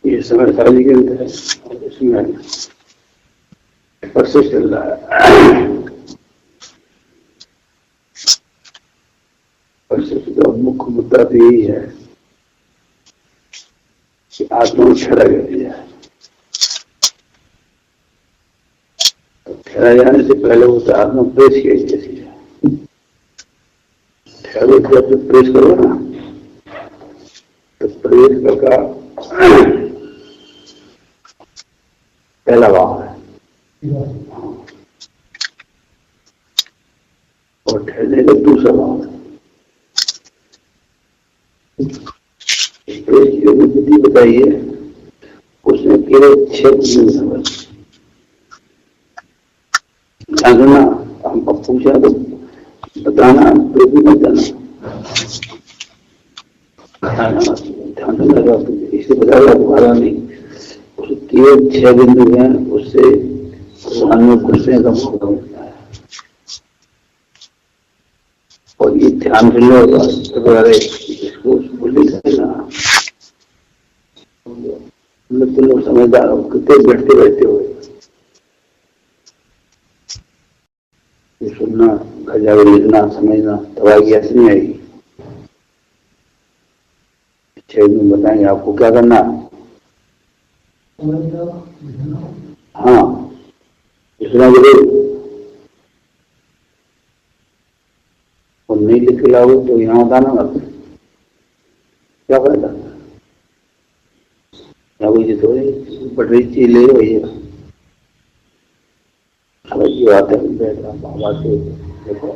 ये समय शादी के अंदर और इसमें परसों चल रहा है। परसों का मुख्य मुद्दा तो यही है कि आत्मा में ठहरा गया है। तो ठहरा जाने से पहले वो तो आत्मा प्रेस किया जैसी है। ठहरो जब प्रेस करो ना तो प्रेस का पहला भाव है और ठहरने का दूसरा भाव है। प्रेस की विधि बताइए, उसने केवल 6 दिन जानना, हम पूछा तो बताना, तो भी मत जाना, ध्यान देना, इससे बताया दोबारा नहीं। केवल 6 बिंदु हैं, उससे भगवान में घुसने का मौका मिलता है। और ये ध्यान से होगा इसको भूल करना। तुम लोग समझदार हो, कितने बैठते बैठते हो सुनना, घर जाकर लिखना, समझना, दवाई ऐसे नहीं आएगी। 6 दिन बताएंगे आपको क्या करना। हाँ, लिखना जरूर। और नहीं लिख के लाओ तो यहाँ बताना मत, क्या फायदा। या कोई थोड़ी बढ़ रही चीज ले भैया, ये बात है। बाबा से देखो,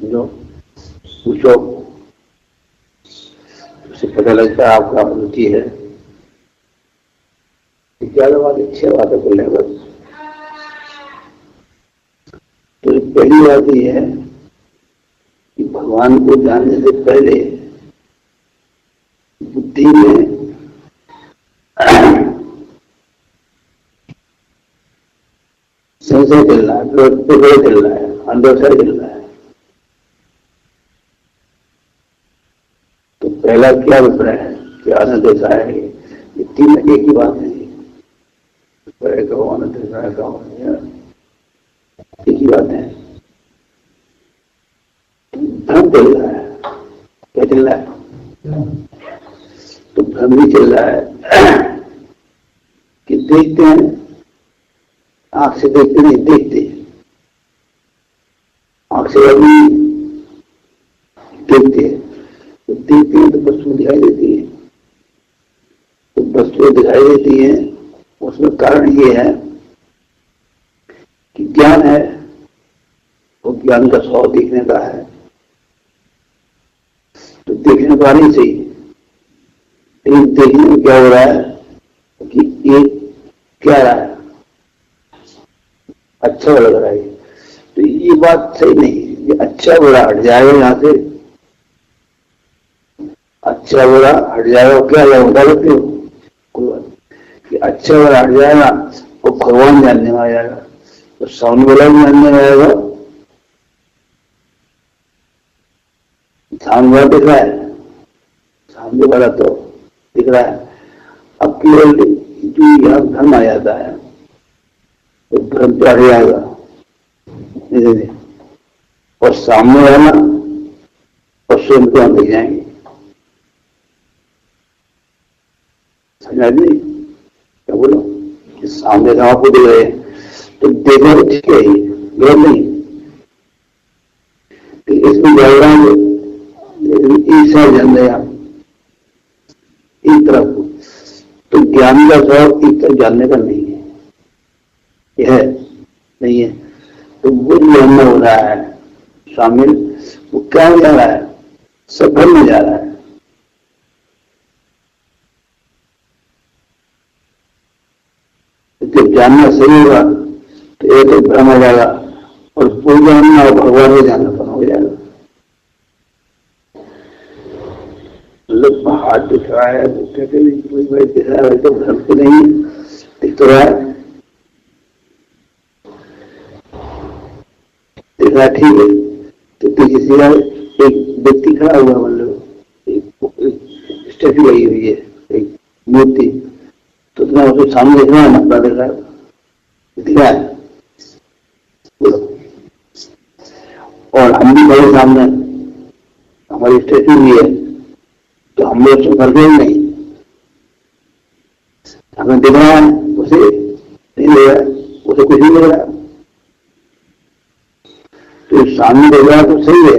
जो पूछो, उससे पता लगता है आपका रुचि है। ज्यादा बात अच्छी बात है बोलने पर। तो पहली बात यह है कि भगवान को जानने से पहले बुद्धि में संशय चल रहा है, चल रहा है, अंधोसा चल रहा है। तो पहला क्या अभिप्राय है कि अनंतोसा है, ये 3 एक ही बात है। एक ही बात है। भ्रम चल रहा है। क्या चल रहा है? तो भ्रम भी चल रहा है कि देखते हैं, आंख से देखते नहीं, देखते आंख से अभी देखते हैं। तो देखते हैं तो वस्तु दिखाई देती है। तो वस्तु दिखाई देती है, उसमें कारण ये है कि ज्ञान है, वो ज्ञान का स्वभाव देखने का है। तो देखने को आनी चाहिए, लेकिन देखने में क्या हो रहा है कि एक क्या रहा है, अच्छा लग रहा है। तो ये बात सही नहीं है। ये अच्छा बुरा हट जाएगा यहां से, अच्छा बुरा हट जाएगा। क्या बता सकते हो? कोई बात कि अच्छा बुरा हट जाएगा और भगवान जानने में आ जाएगा, तो सामने वाला भी जानने में आएगा। सामने वाला दिख रहा है, सामने वाला तो दिख रहा है। अब केवल जो यहां धर्म आ जाता है तो भ्रम तो हट जाएगा और सामने वाला और स्वयं को हम दिख जाएंगे। समझ नहीं? क्या बोलो कि सामने से आपको दिख रहे हैं तो देखना तो ठीक है, गलत नहीं। इसमें जागरण एक साथ जान रहे आप एक तरफ, तो ज्ञान का स्वभाव एक तरफ जानने का नहीं है, यह नहीं है। तो वो जानना हो रहा है शामिल, वो क्या जा रहा है, सब भ्रम में जा रहा है। जब जानना सही होगा तो एक तो भ्रम हो जाएगा और वो जानना और भगवान को जानना पर हो जाएगा। मतलब हाथ दिख रहा है, कहते नहीं कोई भाई दिख रहा है, तो भ्रम तो नहीं दिख तो रहा है, दिख रहा ठीक है। तो किसी एक व्यक्ति खड़ा हुआ, मतलब एक स्टैचू लगी हुई है, एक मूर्ति, तो तुम्हें उसके सामने दिख रहा है, मसला दिख रहा है, दिख रहा है। और हम भी बड़े सामने, हमारी स्टेचू भी है, तो हम लोग उसको करते ही नहीं, हमें दिख रहा है, उसे नहीं दिख रहा है, उसे कुछ नहीं दिख रहा। तो सामने दिख रहा है तो सही है,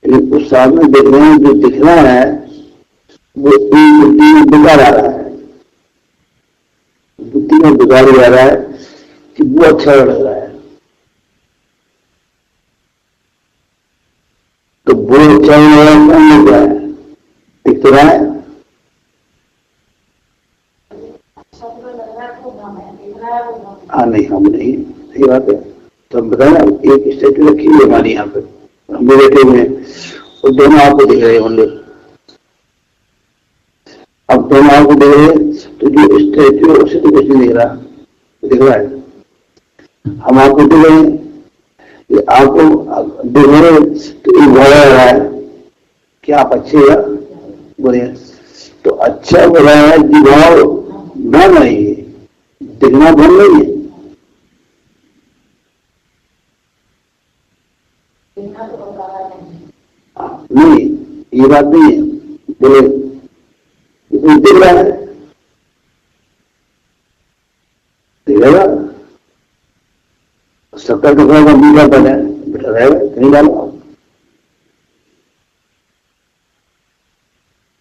लेकिन उस सामने दिख रहे हैं जो दिख रहा है वो एक बुद्धि में बिगाड़ आ रहा है, बुद्धि में बिगाड़ जा रहा है कि वो अच्छा लग रहा है, तो वो अच्छा लग रहा है, दिख तो रहा है। हाँ नहीं, हम नहीं, सही बात है। तो हम बताए ना, एक स्टेचू रखी हुई हमारी यहाँ पे, हम भी बैठे हुए हैं, और दोनों आपको दिख रहे हैं। अब दोनों आपको दिख रहे हैं, तो जो स्टेचू है उसे तो कुछ नहीं दिख रहा, दिख रहा है। हम आपको दिख रहे हैं, आपको दिख रहे तो एक घोड़ा रहा है कि आप अच्छे या बुरे हैं। तो अच्छा बुरा है दिखाओ भ्रम नहीं है, दिखना भ्रम नहीं है। नहीं, ये बात नहीं है, बोले दिख रहा है, दिखेगा शक्कर टुकड़ा का मीठा बना बेटा रहेगा, कहीं डालो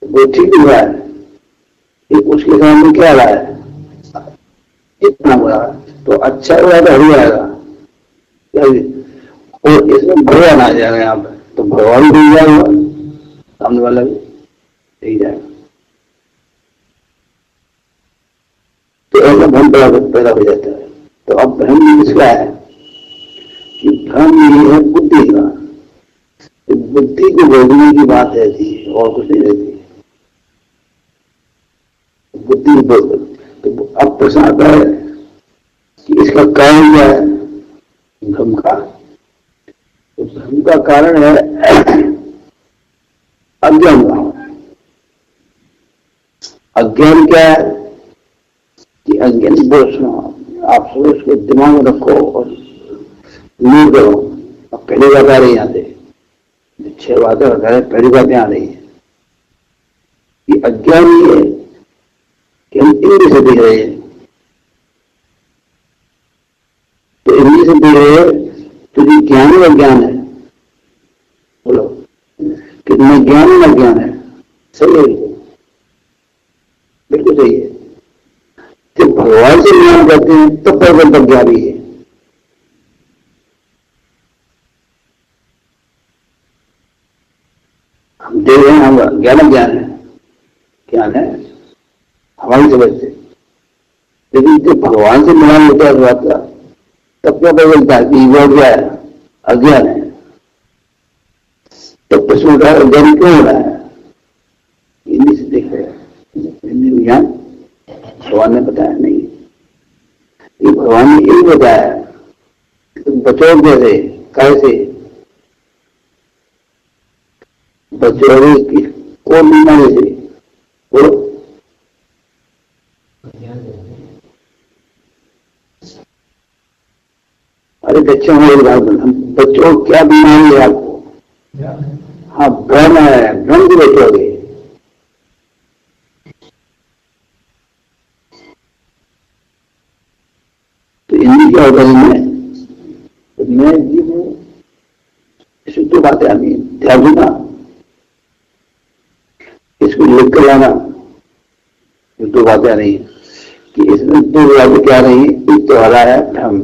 वो ठीक दिख रहा है, उसके सामने क्या रहा है, इतना बुरा है, तो अच्छा हुआ तो हो जाएगा, और इसमें भगवान आ जाएगा यहाँ पे, तो भगवान भी जाएगा, सामने वाला भी यही जाएगा। तो ऐसा भ्रम पैदा हो जाता है। तो अब भ्रम किसका है कि भ्रम ये है बुद्धि का, बुद्धि को भोगने की बात रहती है और कुछ नहीं रहती है, बुद्धि भोग। तो अब प्रश्न आता है कि इसका कारण क्या है, भ्रम का। तो भ्रम का कारण है अज्ञान का। अज्ञान क्या है कि अज्ञान बोल सुनो, आप सब उसको दिमाग में रखो और लीड करो। अब पहली बात आ रही है, यहाँ से 6 बातें बता रहे, पहली बातें आ रही है कि अज्ञान ही है कि हम इंद्रिय से देख रहे हैं, तो इंद्रिय से देख रहे हैं तो जो ज्ञान है ज्ञान है, बोलो कितना ज्ञान है ना ज्ञान है, सही है, बिल्कुल सही है। जब भगवान से ज्ञान करते हैं तब परम ज्ञानी है। हम देख रहे हैं, हम ज्ञान ज्ञान है, ज्ञान है हमारी समझ से, लेकिन जब भगवान से मिलान होता है बात का, तब क्या पता चलता है कि वो क्या है, अज्ञान है। तब प्रश्न उठा है अज्ञान क्यों हो रहा है, हिंदी से देख रहे हैं, हिंदी ज्ञान भगवान ने बताया नहीं, ये भगवान ने यही बताया बचो कैसे, कैसे बचोरे की कौन बीमारी से, बोलो अरे बच्चों बच्चों क्या बीमारी है आपको, हाँ भ्रम है, भ्रम से बचोगे। तो इन्हीं क्या होगा, मैं जीव शुद्ध बातें आनी, ध्यान देना, इसको लिख कर लाना। जो 2 बातें आ रही है कि इसमें 2 बातें क्या आ रही है, एक तो आ रहा है भ्रम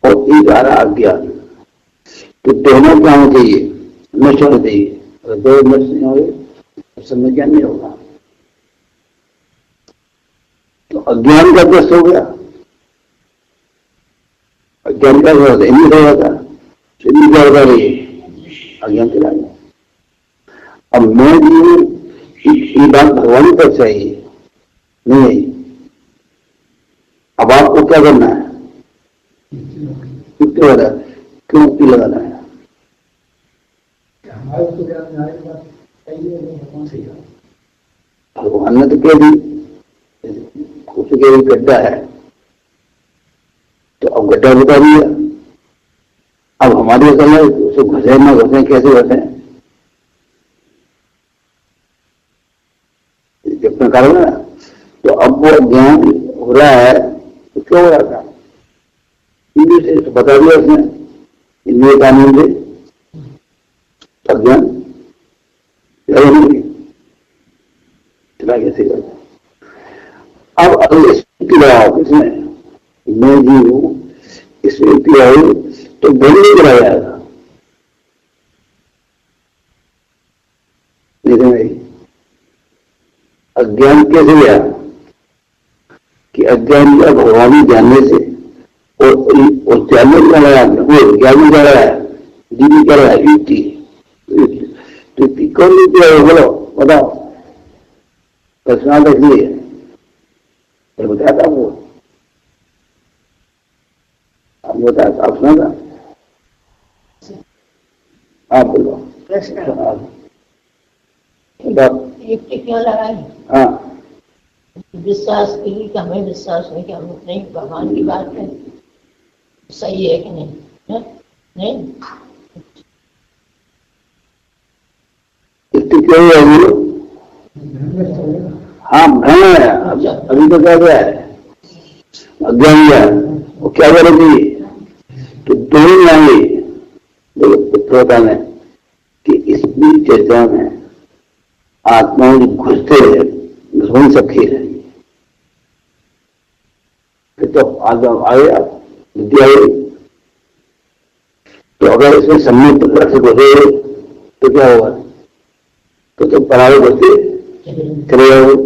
और एक आ रहा अज्ञान। तो दोनों क्या होना चाहिए, नष्ट होना चाहिए। अगर 2 नष्ट नहीं होंगे तो समय ज्ञान नहीं होगा। तो अज्ञान का नष्ट हो गया, अज्ञान का हो जाता, इन्हीं हो जाता, इन्हीं क्या होता रही अज्ञान चला गया। अब मैं जीव ये बात भगवान पर चाहिए नहीं, अब आपको क्या करना है, युक्ति लगाना, क्यों युक्ति लगाना है, भगवान ने तो कह दी कुछ के गड्ढा है, तो अब गड्ढा बता दिया। अब हमारी असल में उसको घुसे ना घुसे, कैसे घुसे, अपने कारण है। तो अब वो ज्ञान हो रहा है तो क्यों हो रहा था, इंद्रिय से तो बता दिया उसने, इंद्रिय कानून से अज्ञान चला कैसे करता। अब अगर स्थिति लगाओ इसमें, मैं जी हूं, इस व्यक्ति आऊ तो बोल नहीं करा जाएगा, नहीं अज्ञान कैसे गया कि अज्ञान का भगवान जानने से और जानने जा रहा है, वो ज्ञान में जा रहा है, दीदी कर रहा है युक्ति। तो युक्ति कौन युक्ति है बोलो, बताओ, प्रश्न देखिए बताया था वो, आप बताया था, आप सुना था, आप बोलो प्रश्न युक्ति क्यों लगाई? हाँ विश्वास के लिए कि हमें विश्वास नहीं कि हम नहीं भगवान की बात है सही है कि नहीं है? नहीं युक्ति क्यों है? हाँ भ्रम है, अभी तो क्या गया है अज्ञान है, वो क्या करेगी कि दोनों आएंगे पुत्रोता में कि इस बीच चर्चा में आत्माओं घुसते रहे, घुस सब खेल रही है, फिर तो आत्मा आएगा बुद्धि आएगी। तो अगर इसमें सम्मिलित से घुसे तो क्या होगा, तो पराये होते चले जाओगे,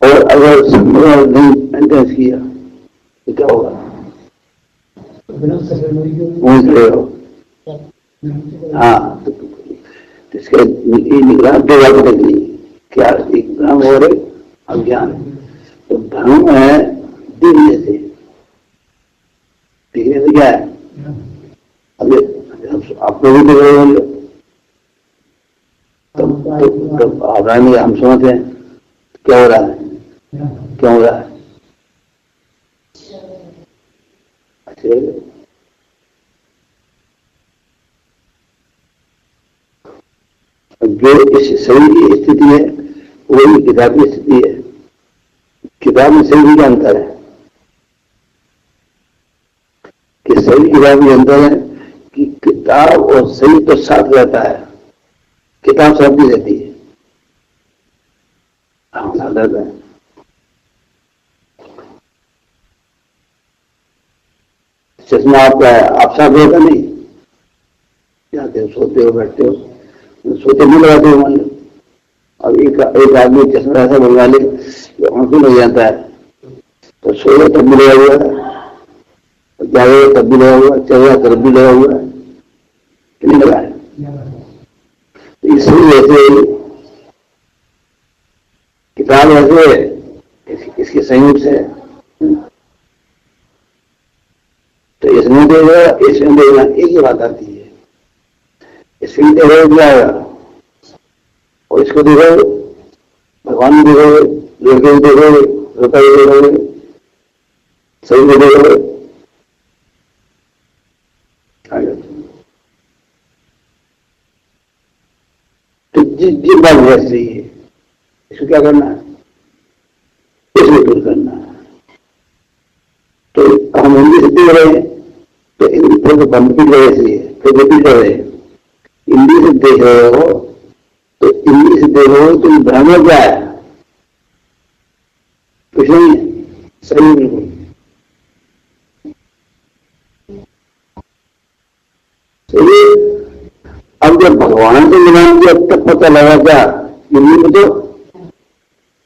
और अगर सम्मिलित नहीं एंट्रेंस किया तो क्या होगा, हाँ। तो इसका निकला दो बात निकली, क्या एक भ्रम और एक अज्ञान। तो भ्रम है दिखने से, दिखने से क्या है, अभी आप लोग भी देख रहे होंगे, तब आगामी हम समझते हैं क्या हो रहा है, क्यों हो रहा है। अच्छा जो इस शरीर की स्थिति है वही किताब की स्थिति है। किताब में सही का अंतर है कि सही किताब में अंतर है कि किताब और सही तो साथ रहता है, किताब साथ भी रहती है, हाँ साथ रहता है। चश्मा आपका है, आप साथ रहता नहीं, जाते हो सोते हो बैठते हो, सोते नहीं लगाते हो मान लो। अब एक आदमी चश्मा ऐसा बनवा ले जो आंखों लग जाता है, तो सोए तब भी लगा हुआ है, जागे तब भी लगा हुआ, चलेगा तब भी लगा हुआ है, नहीं लगा है। तो इसलिए ऐसे किताब ऐसे इसके संयोग से, तो इसमें देगा इसमें देगा एक ही बात आती है, इसमें देखो क्या आएगा, और इसको देखो भगवान भी देखोगे, लड़के भी देखोगे, रोता भी देखोगे, सही भी देखोगे, तो जिस बात वैसे चाहिए इसको क्या करना है, इसको दूर करना है। तो हम हिंदी से देख रहे हैं तो इंद्र को बंद भी रहे, इसलिए फिर रिपीट कर रहे हैं, हिंदी से देख रहे हो तो हिंदी से देखो तुम भ्रम क्या है, कुछ नहीं है, सही बिल्कुल सही। अब जब भगवान से मिलान किया तब पता लगा क्या हिंदी में तो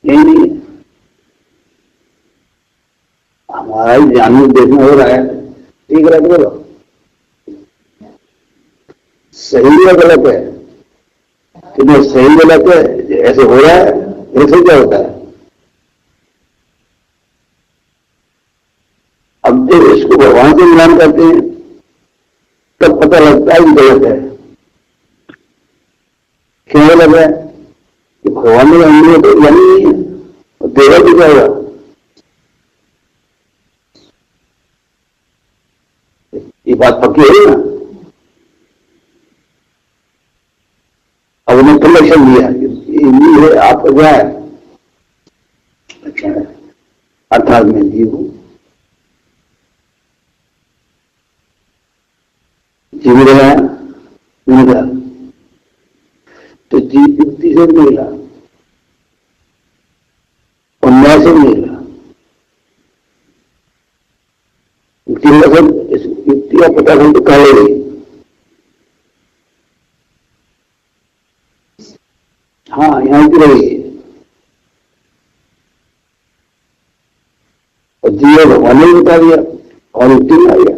यही नहीं है, हमारा ही जानने देखना हो रहा है, ठीक है बोलो सही या गलत है, कि नहीं सही गलत है, ऐसे हो रहा है, ऐसे क्या होता है। अब जब इसको भगवान से मिलान करते हैं तब पता लगता है कि गलत है। क्यों गलत है, कि भगवान ने अंदर तो ज्ञानी नहीं है, और देगा भी जाएगा। ये बात पक्की है ना। अब उन्हें प्रदर्शन दिया, ये आपका क्या है, अच्छा है, अर्थात मैं जीव हूं, जीव रहा मिला तो जीव युक्ति से मिला और न्याय से मिला। युक्ति का पता हम तो कहेंगे, हाँ यहाँ की रही है, और जीव भगवान ने बता दिया और युक्ति में आ गया।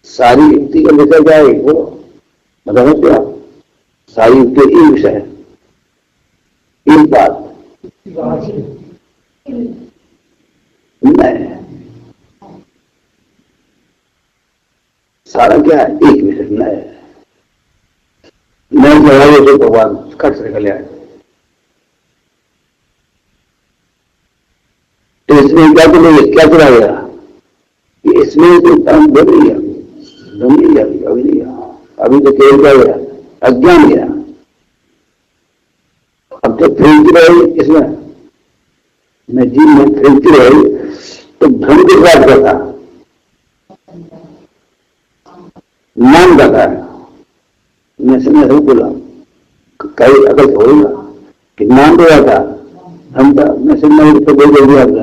सारी युक्ति का विषय क्या है वो बता सकते आप? सारी युक्ति एक विषय है, एक बात नहीं, सारा क्या है, एक विषय नहीं लगाइए जो भगवान खर्च निकल आए। तो इसमें क्या चलाएगा, इसमें तो काम बन गया, अभी नहीं, अभी तो केवल क्या गया, अज्ञान गया। अब जब फिरती रही इसमें मैं जीव में फिरती रही तो भ्रम की बात करता, नाम करता है, मैं समय बोला कई अकल होगा कि नाम तो आता हम था, मैं समय तो बोल जल्दी आता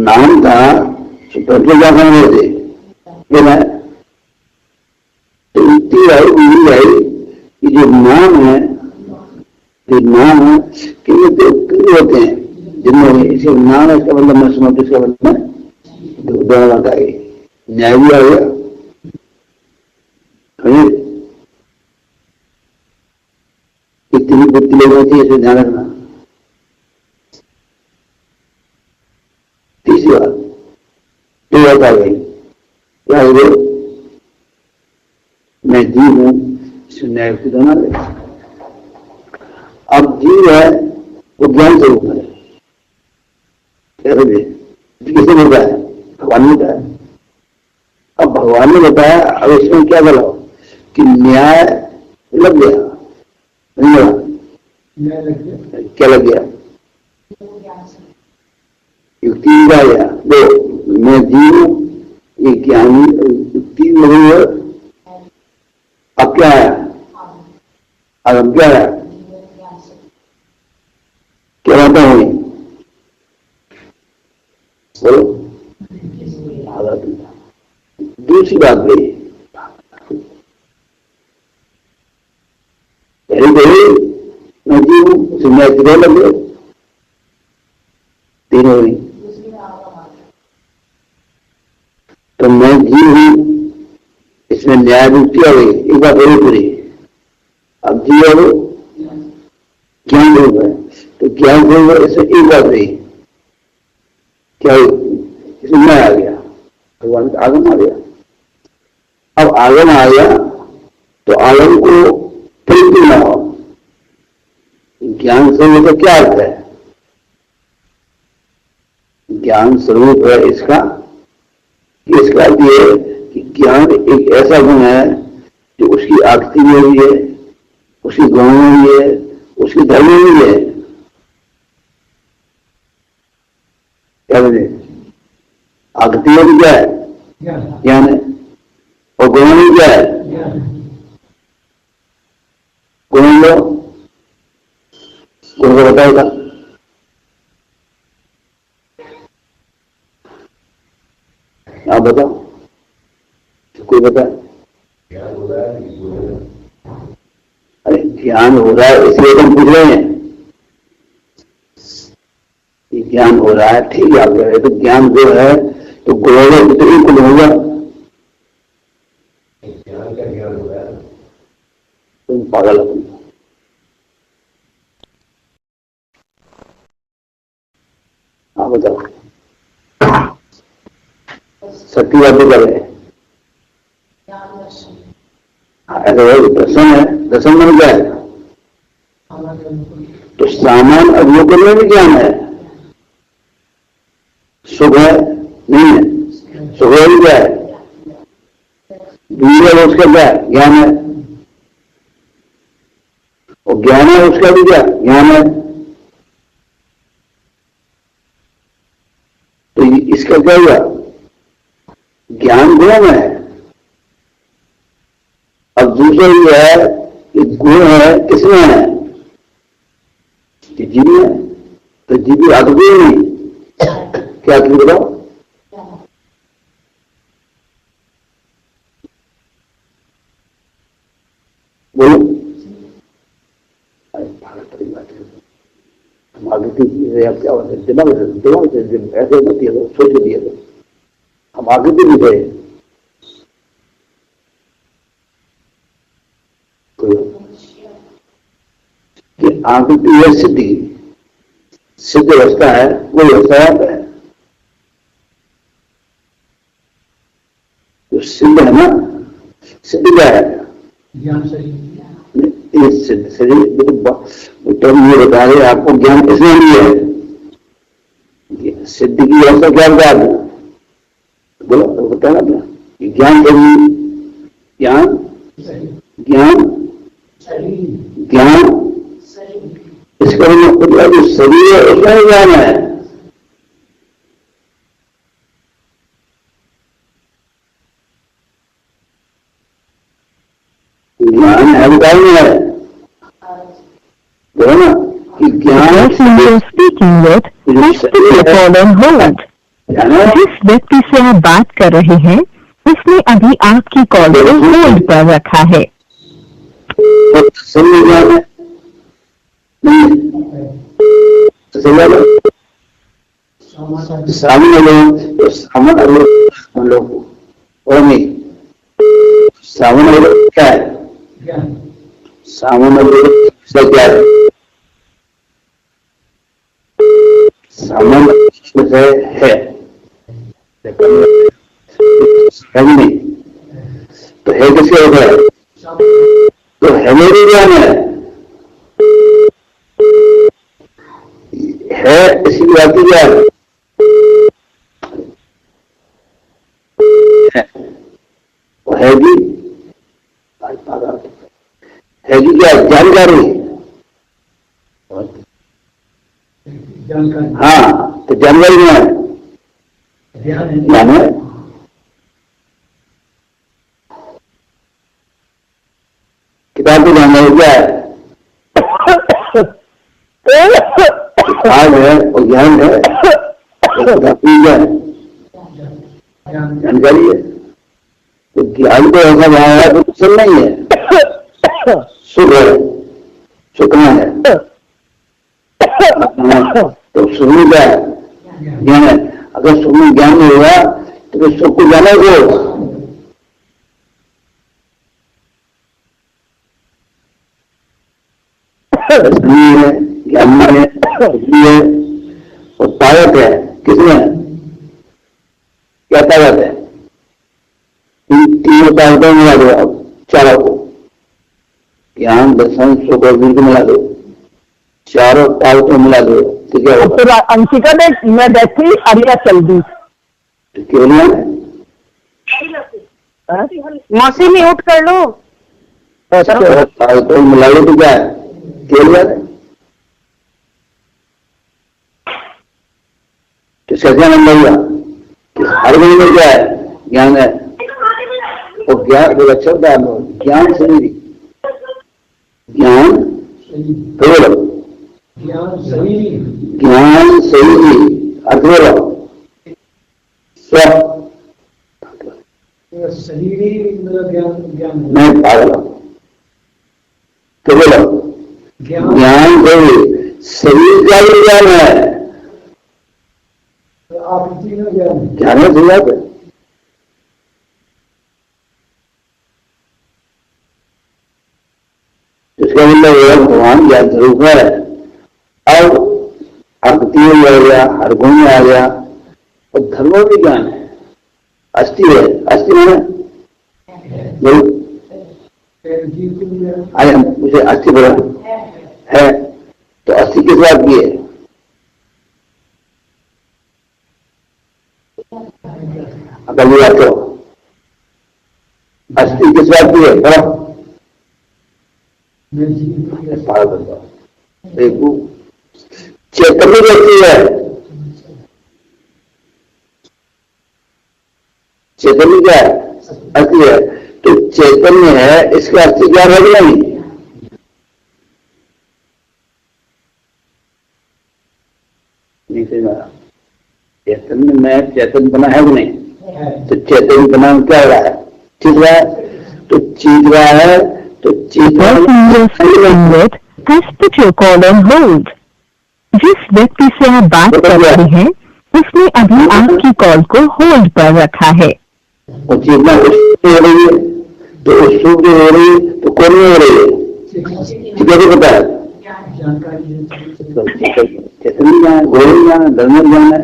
नाम था तो क्या समझ थे तो इतनी आई कि जो नाम है, जो नाम है कि ये तो होते हैं जिनमें इसे नाम है, इसका मतलब मैं समझ, इसका मतलब दोनों बात आ गई, न्याय भी आ गया। इतनी बुद्धि लेना चाहिए, इसे ध्यान रखना। तीसरी बात तो बात आ गई, क्या है, मैं जीव हूं, इसमें न्याय की दोनों है। अब जीव है वो ज्ञान स्वरूप है, कैसे किसे बताया, भगवान ने बताया। अब भगवान ने बताया, अब इसमें क्या बोला कि न्याय लग गया, नहीं लगा, क्या लग गया, युक्ति आ गया। दो मैं जीव हूं, ये ज्ञानी युक्ति लगी है। अब क्या है, अब क्या है, क्या बात हुई बोलो। दूसरी बात गई, पहले मैं जीव हूं, सुनने लग गए, तीनों हुई। तो मैं जीव हूं, इसमें न्याय युक्ति आ गई, एक बात बड़ी पूरी। अब जीव ज्ञान रूप है, तो ज्ञान रूप है, इसमें एक बात रही, क्या इसमें न्याय आ गया, भगवान का आगम आ गया। अब आगम आ गया तो आगम को प्रीति न हो, ज्ञान स्वरूप का क्या अर्थ है, ज्ञान स्वरूप है इसका अर्थ ये कि ज्ञान एक ऐसा गुण है जो उसकी आकृति में भी है, उसकी गुण में भी है, उसकी धर्म में भी है। क्या बोले, आकृति में भी क्या है, ज्ञान है, और गुण में क्या है, गुण लो, गुण को बताएगा। आप बताओ, कोई बताए, अरे ज्ञान हो रहा है इसलिए हम पूछ रहे हैं, ज्ञान हो रहा है, ठीक है, आप कह रहे तो ज्ञान जो है तो गुण तो एक गुण होगा, तुम पागल हो। आप बताओ, सत्य बात कर रहे हैं, ऐसा दर्शन है, दर्शन में क्या है, तो सामान अवलोकन में भी ज्ञान है। सुख है नहीं है, सुख है भी क्या है, दूर है उसका क्या ज्ञान है, और ज्ञान है उसका भी क्या ज्ञान है। तो इसका क्या हुआ, ज्ञान गुण में है। अब दूसरा ये है कि गुण है किसमें है, जीव में। तो जीव अद्भुत नहीं, क्या क्यों बताओ, बोलो। हम आगे की आप क्या होते दिमाग से ऐसे मत दिया दो, सोच दिया दो, हम आगे भी नहीं गए। कि आगे की यह सिद्धि सिद्ध अवस्था है, वो अवस्था है जो सिद्ध है ना। सिद्ध क्या है, ज्ञान सही सिद्ध शरीर टर्म ये बता रहे आपको, ज्ञान किसने लिया है, सिद्ध की अवस्था क्या बता रहे, बोलो तो बताया ना, ज्ञान शरीर, ज्ञान ज्ञान ज्ञान, इसका मतलब जो शरीर है उसमें ज्ञान है। ज्ञान है बताइए है, बोलो ना कि ज्ञान स्पीकिंग विद जिस व्यक्ति से आप बात कर रहे हैं उसने अभी आपकी कॉल को होल्ड पर रखा है। समझ ज्ञान है सामने लोग, सामने हम लोग और नहीं, सामने लोग क्या है, सामने लोग क्या है, सामने है नहीं, तो है किसके होता है, तो है मेरी ज्ञान है इसी की बात क्या है, हैगी हैगी क्या जानकारी, हाँ तो जानकारी क्या है, ज्ञान है। किताब की जानकारी क्या है, आज है और ज्ञान है, जानकारी है। तो ज्ञान को ऐसा बनाया तो कुछ नहीं है, सुख है, सुख है, तो सुख में क्या है, ज्ञान है। अगर सुख में ज्ञान नहीं हुआ तो फिर सुख को जाना को है, ज्ञान है, है और ताकत है, किसमें क्या ताकत है, तीनों ताकतों में मिला दो आप, चारों को ज्ञान दर्शन सुख और वीर को मिला दो, चारों ताकतों मिला दो तो क्या होगा। अंशिका ने मैं बैठी अरिया चल दी, क्यों नहीं मौसी म्यूट कर लो, ताकतों मिला दो तो क्या है, क्यों है तो सजा मन लगेगा। हर गई में क्या है, ज्ञान है, और ज्ञान जो अच्छा होता है ज्ञान शरीर, ज्ञान तो बोलो ज्ञान शरीर अर्थ बोलो मैं पागल तो बोलो ज्ञान शरीर का भी ज्ञान है, ज्ञान है सुना है। इसका मतलब भगवान ज्ञान स्वरूप है। अब अकृति में आ गया, हर गुण में आ गया, और धर्मों भी ज्ञान है, अस्थि है, अस्थि में अरे मुझे अस्थि बोला है तो अस्थि किस बात की है? अकल बात तो अस्थि किस बात की है? देखो चैतन्य कैसी है? चैतन्य क्या है? अस्थि है। तो चैतन्य है, इसका अस्थि क्या है? नहीं समझा। चैतन्य में चैतन्य बना है कि नहीं? तो चैतन्य बना क्या हो रहा है? चीज रहा है। तो चीज रहा है तो चीज जिस व्यक्ति से आप बात कर रहे हैं उसने अभी आपकी कॉल को होल्ड पर रखा है। और चेतना हो रही है तो सूर्य हो रही है तो कौन हो रही है? कैसे पता है? चैतन्य ज्ञान है, गोल ज्ञान है, धर्म ज्ञान है।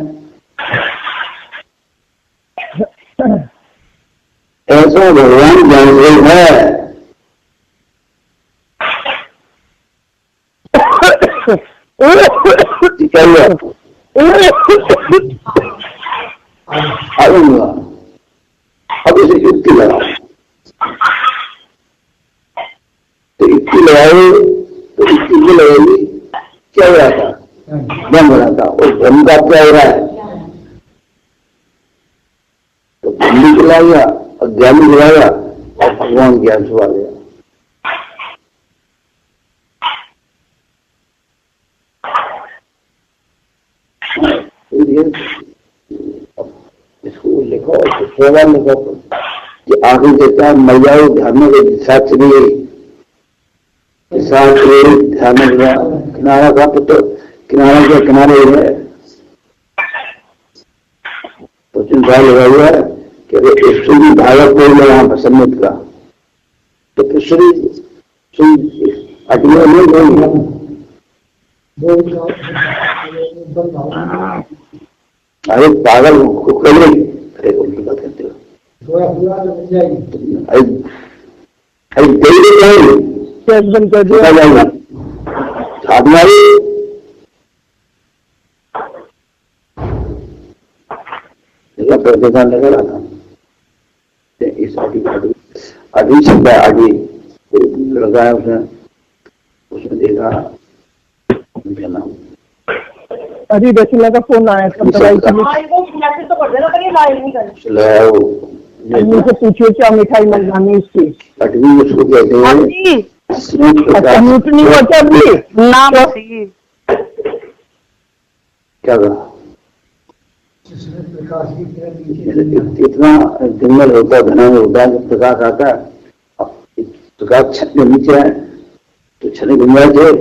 ऐसा भगवान ज्ञान से है। क्या हुआ? अब इसे युक्ति लगाओ। तो युक्ति लगाए तो युक्ति भी लगेगी, क्या हो रहा था? भ्रम हो रहा था। और भ्रम का क्या हो रहा है? तो भ्रम भी चला गया, अज्ञान भी चला गया और भगवान ज्ञान से आ गया। इसको लिखो, सवाल लिखो कि आगे जैसा मर जाओ ध्यान में साथ चली गई, ध्यान में किनारा का तो किनारा के किनारे है तो चिंता लगा हुआ है कि ईश्वरी भारत को यहाँ पर सम्मित का तो ईश्वरी अटले नहीं गई। अरे पागल अरे उल्टी बात करते हो। अरे बंद कर दिया लगा रहा था इस अभी शब्द आगे लगाया उसने देखा नाम अभी रचना का फोन आया था। मुझे पूछिए क्या मिठाई मंगवानी उसकी? अटवी उसको कहते हैं। नहीं होता अभी नाम क्या कहा? इतना जंगल होता घना होता है, प्रकाश आता है, प्रकाश छत के नीचे है तो छने घुमा थे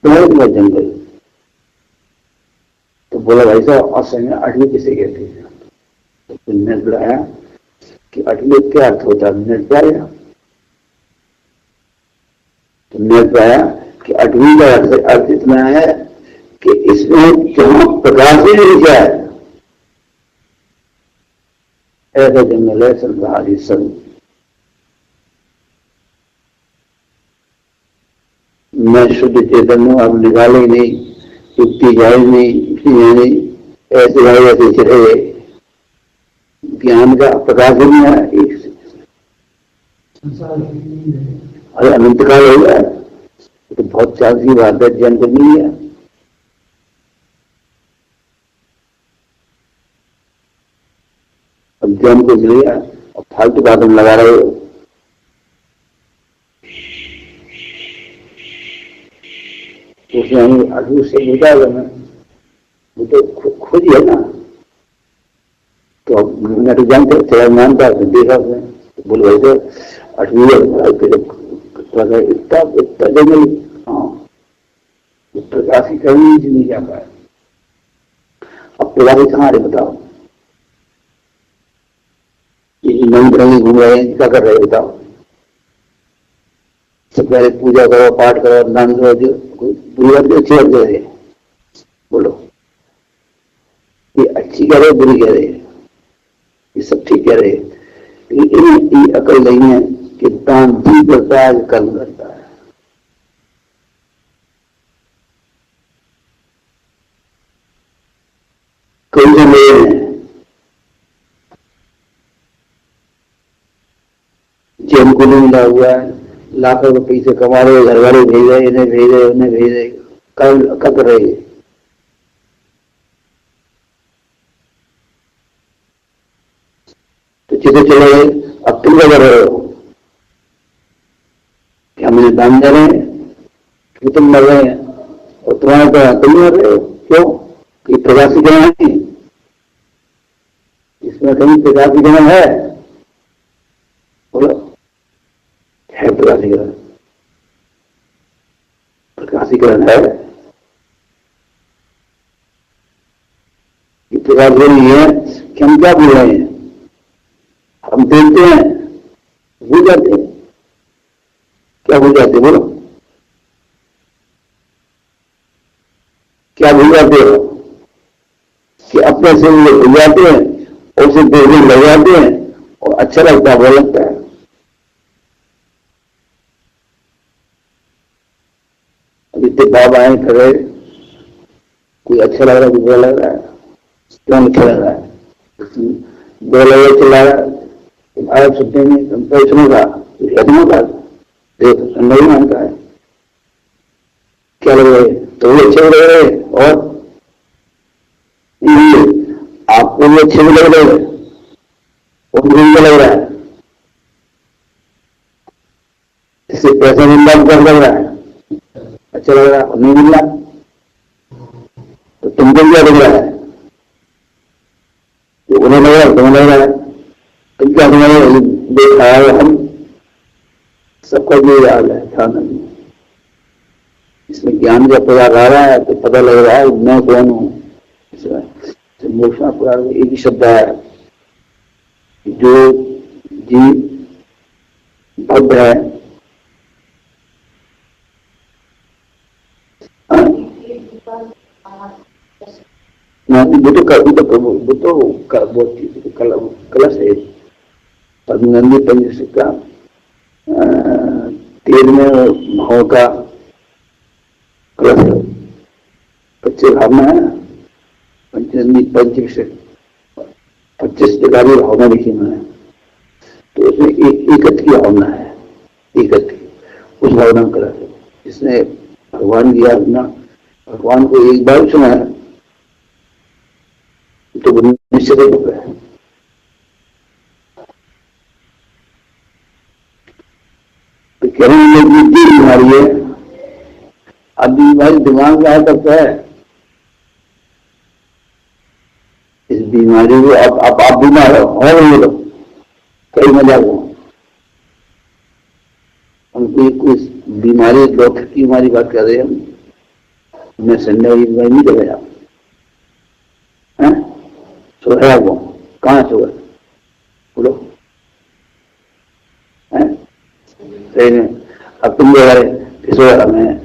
बहुत बड़ा जंगल। तो बोला भाई साहब असम में अटवी किसे कहते हैं? तो तुमने बुलाया कि अटवी क्या अर्थ होता है? मिनट पे आया तुमने बताया कि अटवी का अर्थ इतना है कि इसमें जहां प्रकाश ही नहीं जाए ऐसा जंगल है सरकारी सब। मैं शुद्ध चेतन हूं, अब निकाले ही नहीं, युक्ति जाए नहीं, ऐसे भाई ऐसे चले ज्ञान का प्रकाश ही नहीं है। अरे अनंत काल हो गया तो बहुत चांस की बात है, ज्ञान को नहीं है। अब ज्ञान को मिल गया और फालतू बात हम लगा रहे हो। उसने अभी से बुझा मैं वो तो खुद ही है ना। तो अब मैं तो जानते थोड़ा मानता देखा उसने तो बोल भाई तो अठवी इतना इतना जंगल हाँ प्रकाश की कहीं नहीं जा पाया। अब प्रकाश कहाँ रहे बताओ? ये नई तरह घूम रहे हैं, क्या कर रहे हैं बताओ? सब पहले पूजा करो, पाठ करो, दान करो, जो बुरी बात अच्छी बात कह रहे बोलो, ये अच्छी कह रहे बुरी कह रहे, ये सब ठीक कह रहे, लेकिन इनकी अकल नहीं है कि दान भी करता है, कर्म करता है। कोई से ले हैं, जेब को नहीं मिला हुआ है, लाखों रुपये पैसे कमा रहे, घर वाले भेज रहे, इन्हें भेज रहे, उन्हें भेज रहे, कब रहे। तो चीजें चले गए। अब तुम क्या कर रहे हो? क्या मुझे दान दे रहे हैं कि तुम मर रहे हैं और तुम्हारा तो तुम मर रहे हो? क्यों? कि प्रवासी ग्रहण है, इसमें कहीं प्रवासी ग्रहण है? बोलो, है प्रकाशी ग्रहण? प्रकाशी ग्रहण है? प्रकाश ग्रहण ये है कि हम क्या बोल रहे हैं, हम देखते हैं, भूल जाते हैं। क्या भूल जाते? बोलो, क्या भूल जाते हो? कि अपने से वो भूल जाते हैं और उसे देखने लग जाते हैं और अच्छा लगता है, बुरा लगता है। अब इतने बाब आए खड़े, कोई अच्छा लग रहा है, कोई बुरा लग रहा है। क्यों अच्छा लग रहा है? बुरा लग रहा चला रहा है, भारत सुनते नहीं, तुम तो सुनेगा, यदि का नहीं मानता है। क्या लग रहे? तो भी अच्छे लग रहे और आपको भी अच्छे भी लग रहे और मुझे लग रहा है, इससे पैसा मिलना कर लग रहा है, अच्छा लग रहा है और नहीं मिल रहा तो तुमको क्या लग रहा है? उन्हें लग रहा है, तुम्हें लग रहा है, तुम क्या तुम्हारे देखा है? हम सबका ये याद है, ध्यान नहीं। इसमें ज्ञान जब पता आ रहा है तो पता लग रहा है मैं कौन हूं। मोक्षा पुराण में एक ही शब्द है, जो जीव भक्त है, कलश है पद्मनंदी पंचशिक का 13वें भाव का कलश है। 25 भावना है, पंचनंदी पंचविंशक 25 प्रकार की भावना लिखी मैंने। तो उसमें एकत्व की भावना है, एकत्व उस भावना का कलश है जिसने भगवान की आज्ञा, भगवान को एक बार सुना है तो निश्चित हो गया है। तो कहने लगे बीमारी है, अब बीमारी दिमाग में आया करता है। इस बीमारी को आप बीमार हो रही हो, कई मजाक हो, हम कोई बीमारी डॉक्टर की बीमारी बात कर रहे हैं हम, मैं संडे की बीमारी नहीं कर रहे। सो है वो कहाँ सो गए? बोलो, सही नहीं। अब तुम जो है सो मैं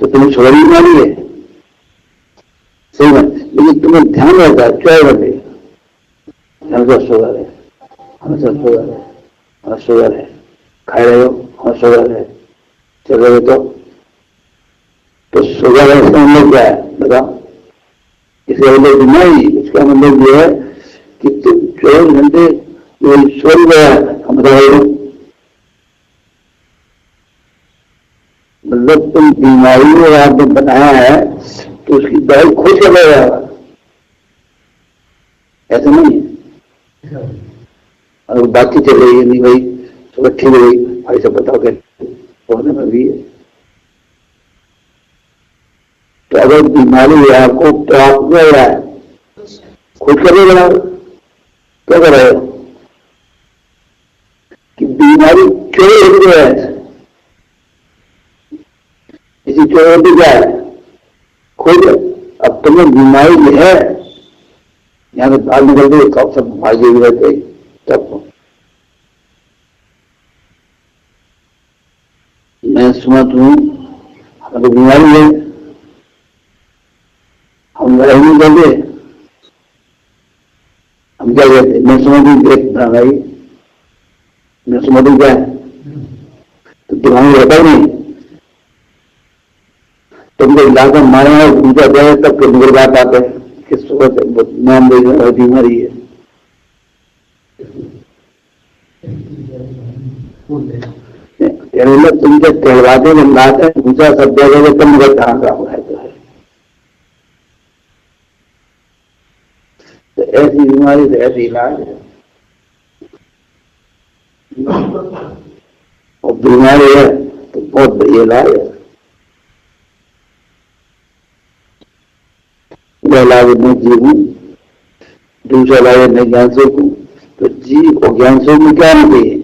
तो तुम्हें छोड़ी बीमारी है, सही में, लेकिन तुम्हें ध्यान रहता है क्या करते शुगर है, हमेशा शुगर है, हाँ शुगर है, खा रहे हो, हाँ शुगर है, चल रहे हो तो शुगर है। इसका मतलब क्या है बताओ? इसका मतलब बीमारी, इसका मतलब ये है कि तुम 24 घंटे सो गया हम बता रहे हो, मतलब तुम बीमारी को आपने बनाया है तो उसकी दवाई खुद कर रहा है, ऐसा नहीं है। और बाकी चल रही है, नहीं भाई सुबह ठीक है भाई सब बताओ कैसे पौधे में भी है। तो अगर बीमारी है आपको तो आप क्या रहा है? खुद कर रहे हो, क्या कर रहे हो कि बीमारी चोरी होती है, इसी चोरी होती क्या है खुद। अब तुम्हें बीमारी है, यहाँ से बाहर निकलते सब भागे भी रहते तब मैं सुमत हूं, हमें बीमारी है, हम लड़ाई नहीं करते, हम क्या कहते? मैं समझ भाई, मैं समझ क्या है तो दिमाग रहता ही नहीं। तो उनको इलाका मारे और पूजा करे तब फिर मेरी बात आते हैं किस वक्त नाम बीमारी है। तुम जब कहवाते में लाते हैं पूजा सब जगह तब मुझे कहाँ का हुआ है। तो ऐसी बीमारी से ऐसी इलाज है। और बीमारी है तो बहुत बढ़िया इलाज है। इलाज में जीव दूसरा इलाज में ज्ञान सुख। तो जीव और ज्ञान सुख में क्या नहीं है?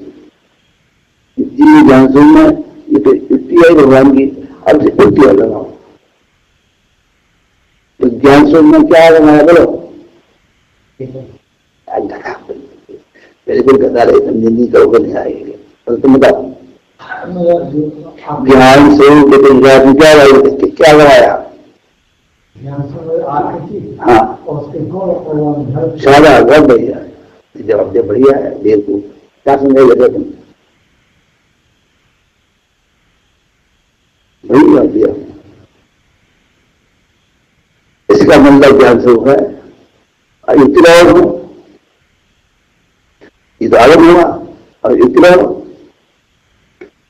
जीव ज्ञान सुख में ये तो युक्ति है भगवान की। अब से युक्तियां लगाओ तो ज्ञान सुख में क्या लगाया बोलो? बिल्कुल कथा रहे समझी करोगे नहीं आएगी। तो तुम बताओ ज्ञान सुख क्या लगाया? हाँ सादा बहुत बढ़िया है। जवाब दे बढ़िया है। देखो क्या समझेगा तुम? वही जवाब दिया। इसका मतलब ज्ञान सुख है। युक्ति रहो ये तो आगे हुआ। और युक्ति रहो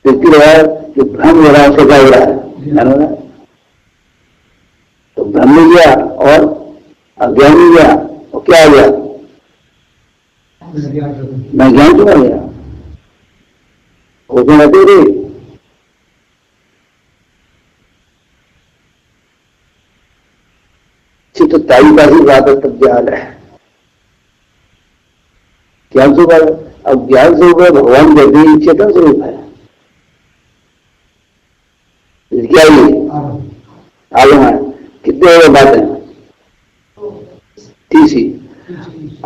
जो भ्रम हो रहा है उसका क्या हो रहा है? ध्यान हो रहा है। तो भ्रम में गया और अज्ञान में गया और क्या हो गया? मैं ज्ञान चुका गया। होते रहते थे चित्त ताई का ही बात है। तब ज्ञान है। ज्ञान स्वरूप है। अब ज्ञान स्वरूप है भगवान कहते हैं चेतन स्वरूप है। क्या ये आगम है? कितने हो बातें? तीसरी।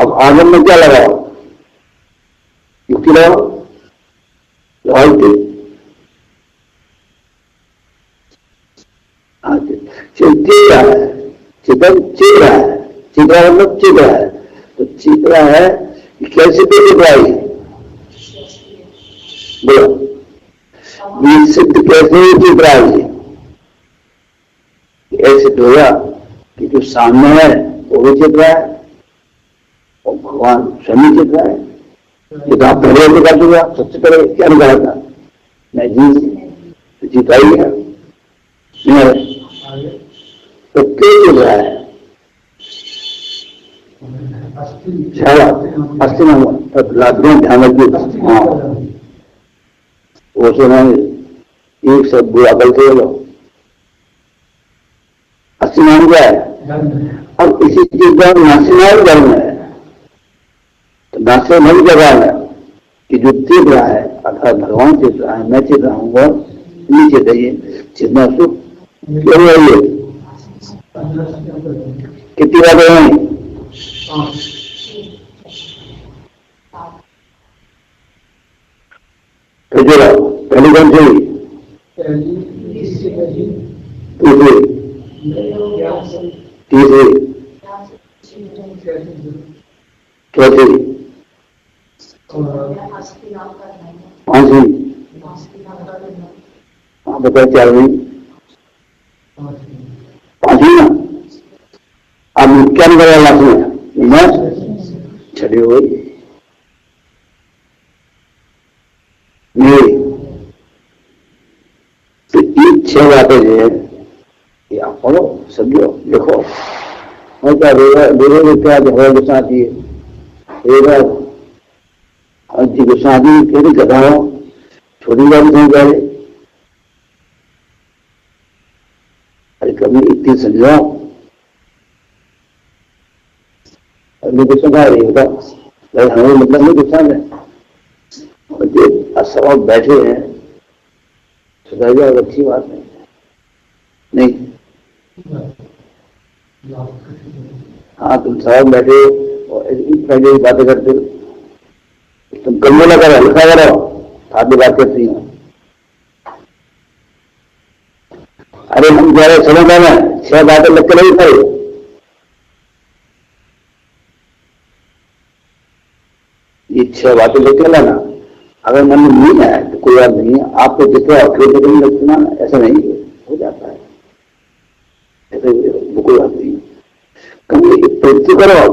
अब आगम में क्या लगाओ? युक्ति लगाओ। चेत रहा है। चेतन चेत रहा है। चेत रहा मतलब चेत रहा है। तो चेत रहा है कैसे तो चेत रहा है? बोलो ये सिद्ध कैसे चेत रहा है? ऐसे होगा कि जो सामने है वो भी चेत रहा है और भगवान स्वयं चेत रहा है। ये तो आप पहले निकाल दूंगा। सबसे पहले क्या निकाला था? मैं जी जीता ही गया। तो क्यों चल रहा है? अस्थि में लादों ध्यान रखिए। हाँ वो सुना एक सब बुरा गलते हो। अस्थि नाम क्या है? अब इसी चीज का नासिनाल धर्म है। तो नासे नहीं जगह है कि जो चेत रहा है अर्थात भगवान चेत रहा है। मैं चेत रहा हूँ और नीचे चाहिए चेतना सुख क्यों है? ये कितनी बातें हैं? तो जो पहली कौन सी? दूसरी तीसरी चौथी पांचवी। हाँ बताओ चारवीं पांचवी ना। अब क्या निकला लास्ट में? छठी हो गई। तो ये 6 बातें जो है ये आप पढ़ो समझो देखो। और क्या देखो क्या भगवान के साथ ये जी को शादी फिर गधा हो छोटी बात नहीं जा रही। अरे कभी इतनी समझाओ अगले को समझा रही होगा हमें मतलब नहीं गुस्सा है। सब बैठे हैं सुधार जाएगा अच्छी बात नहीं। हाँ तुम सब बैठे और पहले बातें करते तुम कमरे लगा रहे लिखा करो आदमी बात करती हो। अरे हम जा रहे समझ में 6 बातें लिख के नहीं पड़े। ये 6 बातें लिख के लाना। अगर मन में नहीं आया तो कोई बात नहीं है। आपको दिख रहा फिर नहीं लगना ऐसा नहीं हो जाता है। ऐसे बुकुल आती है, कभी प्रवृत्ति करो आप।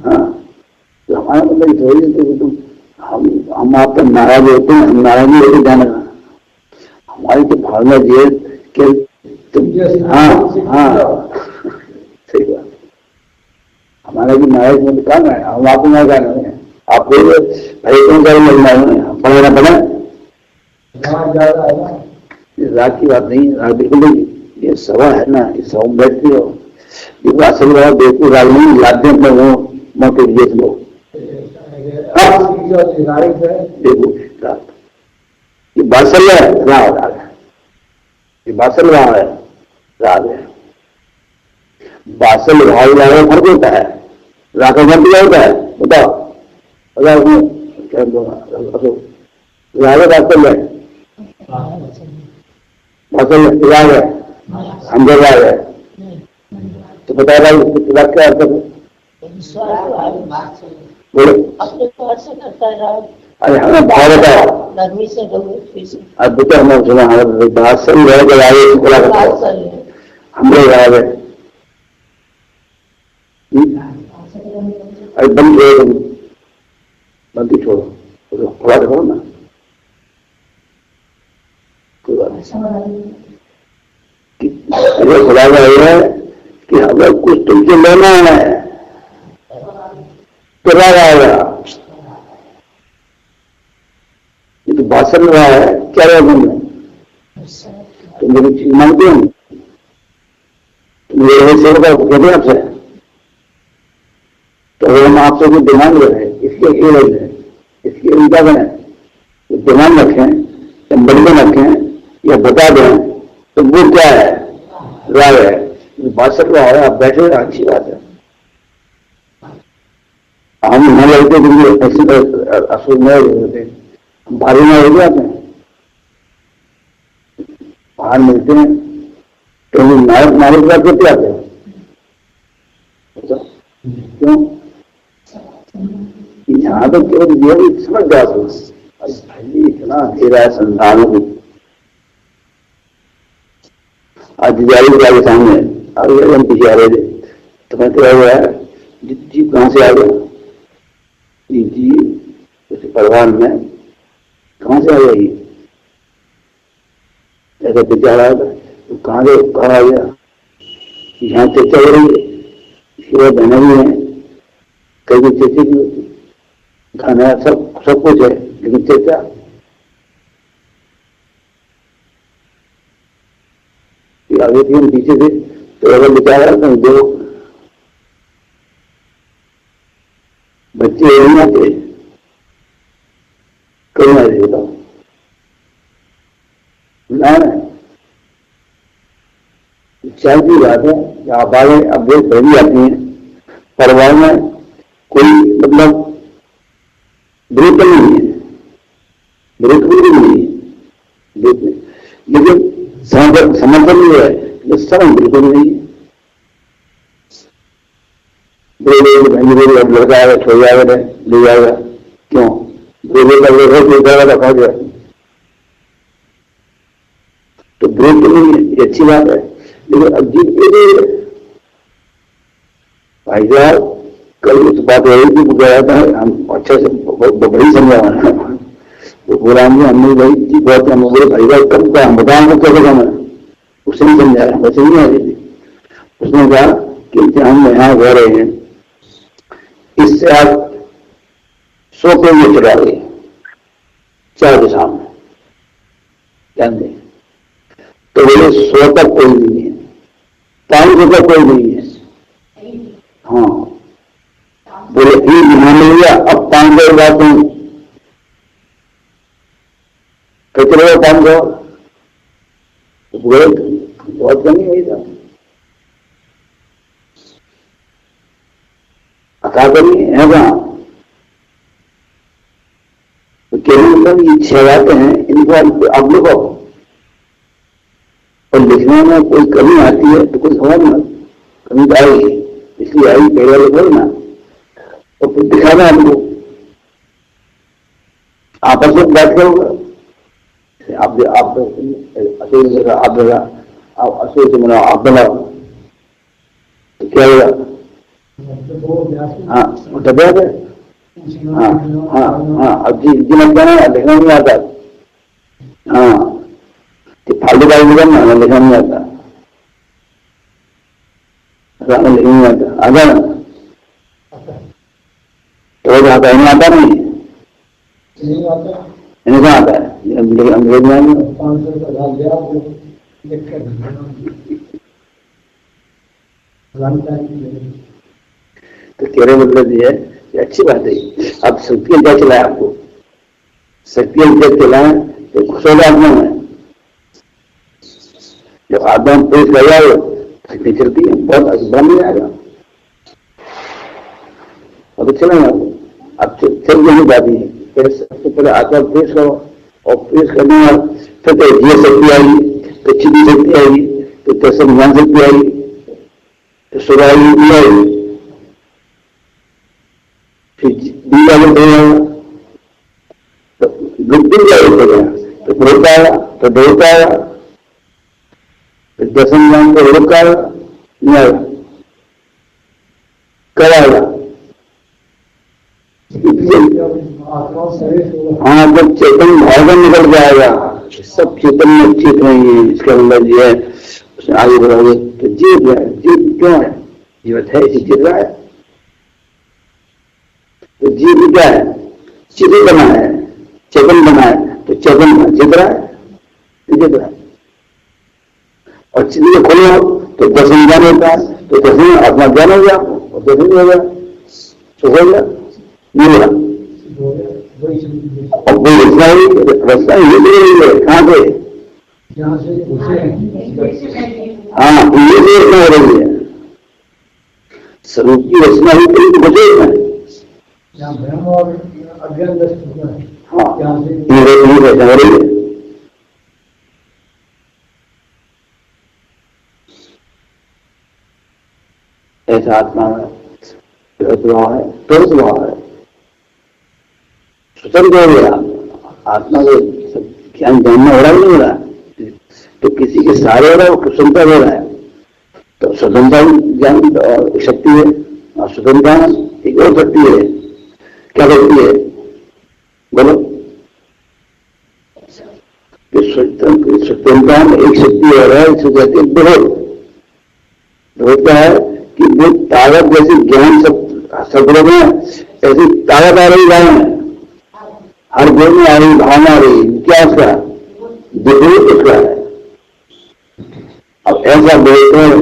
हाँ, तो हमारा मतलब थोड़ी है तुम हम आप पर नाराज होते हैं, हम नाराज नहीं होते जाने का। हमारी तो भावना ये कि तुम, हाँ हाँ सही बात, हमारा भी नाराज में काम है, हम आपको ना जाने हैं, आपको भाई कौन सा लगना है, पढ़ाना पड़ा राग की बात नहीं, राग बिल्कुल नहीं, ये सभा है ना, इस सभा में बैठती हो, ये बात सही बात, बिल्कुल राग नहीं लाते अपने वो मौके देख लो। देखो राग, ये बासल है, राग राग है, ये बासल राग है, राग है। बासल राग राग में फर्क होता है, राग का फर्क क्या होता है बताओ, बताओ क्या राग बासल है, बासल राग है, अंदर राग है, तो बता रहा हूँ राग क्या अर्थ है, बोलो अपने पास से करता है राग। अरे हमें भाव बताओ, नरमी से अब बेटा हमें सुना हमारे बासल राग राग बोला करता है, हम लोग राग है। अरे बंद करो, बंद ही छोड़ो, खुला करो ना, कोई बात नहीं। खुला है कि हमें कुछ तुमसे लेना है तो राग आएगा, ये तो बासल रहा है, क्या रहा तुमने, तुम मेरी चीज मांगते हो, तुम मेरे सेवा कहते हैं आपसे, तो अगर हम आपसे कोई डिमांड रहे, इसके है, इसके उनका बने, तो डिमांड रखें या बंधन रखें या बता दें, तो वो क्या है, राग है, बासल रहा है, आप बैठे, अच्छी बात है। हम न लगते क्योंकि ऐसे असुर न होते, हम भारी न हो जाते हैं, बाहर मिलते हैं तो नारिक बात करते आते हैं, क्यों यहाँ तो केवल ये भी समझ जाते भाई इतना अंधेरा है संसारों को, आज दिवाली के सामने आ गए, हम पीछे आ रहे थे, तो मैं क्या हुआ है, जी कहाँ से आ गया, जी उस परिवार में कहाँ से आ गई, ऐसा विचार आया था, तो कहाँ आ गया, यहाँ चर्चा हो रही है, इसके बाद बहना भी है, कई चर्चा भी होती, खाना सब कुछ है, लेकिन चर्चा आगे थी, हम पीछे थे, तो अगर विचार आया तो दो बच्चे नहीं आते, कहीं आ रहे बताओ ना, चाय की बात है, आप आगे अपडेट बड़ी आती है, परिवार में कोई मतलब ब्रेक नहीं है, ब्रेक भी नहीं है, लेकिन समर्थन भी है, लेकिन समझ बिल्कुल नहीं है। लड़का आएगा, छोड़ जाएगा, ले जाएगा, क्यों रखा गया, तो ब्रेक तो नहीं है, ये अच्छी बात है, लेकिन अजीब ये भाई साहब कल उस बात हो रही थी, गया था, हम अच्छे से बड़ी समझा, तो बोला हमने भाई जी बात, हम बोले भाई साहब कब का हम बताएंगे कैसे काम है, उससे नहीं समझाया, वैसे नहीं आ रही थी, उसने कहा कि हम यहाँ रह रहे हैं, इससे आप 100 पेड़ चढ़ा गए चार के सामने, जानते, तो बोले 100 तक कोई नहीं है, 500 तक कोई नहीं है, हाँ बोले एक मान लिया, अब 500 बात नहीं, कितने 500, बोले बहुत कमी हुई था, अथा कमी है कहाँ, तो केवल मतलब ये 6 बातें हैं, इनको आप लिखो, और लिखने में कोई कमी आती है तो कोई समझ ना, कमी तो आएगी, इसलिए आई पहले लिखो ना, और फिर दिखाना आपको, आपस में बात करोगे, आप जगह अब असोच बनाओ, आप बनाओ तो क्या होगा? हाँ दबा है। हाँ हाँ हाँ, अब जी लगता है लिखना नहीं आता। हाँ फालतू का लिखना नहीं आता, लिखना नहीं आता, आता ना तो आता है, नहीं आता नहीं, इन्हें कहाँ आता है अंग्रेज में। तो तेरे मतलब ये है कि अच्छी बात है। अब शक्ति क्या चलाए आपको, शक्ति क्या चलाए तो खुश हो आत्मा है। जब आत्मा पेश कर जाए शक्ति चलती है, बहुत बन नहीं आएगा, अब चलेगा। अब चल नहीं जाती है, फिर सबसे पहले आत्मा पेश करो, और पेश करने फिर तो ये शक्ति आएगी, तो चिड़ी शक्ति आएगी, तो संज्ञान शक्ति आएगी, तो सुराई भी आएगी, फिर बीजा में देगा, तो बुद्धि जाएगा, तो क्रोध आया, तो देवत आया, तो दसंज्ञान को रोक आया, नहीं आएगा, कब आएगा? हाँ जब चेतन भाव निकल जाएगा, सब चेतन में चेत नहीं है, इसका मतलब ये है। उसने आगे बढ़ोगे तो जीव है, जीव क्यों है? जीवत है इसी जीव रहा है, तो जीव क्या है? चित्र बना है, चेतन बना है, तो चेतन चित्र है, चित्र है। और चित्र खोलो तो दर्शन ज्ञान होता है, तो दर्शन अपना ज्ञान हो गया, और दर्शन हो गया, तो हो गया नहीं होगा। और कोई रचना ही नहीं है, कहाँ से? हाँ ये हो रही है, स्वरूप की रचना ही कहीं बचे है। हाँ ये रचना हो रही है। ऐसा आत्मा में स्वभाव है, तो स्वभाव है, स्वतंत्र हो गया। आत्मा को ज्ञान जानना हो रहा है, नहीं हो रहा है, तो किसी के सहारे हो रहा है, वो स्वतंत्रता हो रहा है, तो स्वतंत्रता ज्ञान शक्ति है, और स्वतंत्रता एक और शक्ति है। क्या शक्ति है बोलो? स्वतंत्रता में एक शक्ति हो रहा है, इसको कहते हैं बहुत। बहुत क्या है कि वो ताकत जैसे ज्ञान शब्दों में ऐसी ताकत आ रही है, हर गुण में आ रही, भावना आ रही, क्या उसका विपरीत उसका है। अब ऐसा बोलते हैं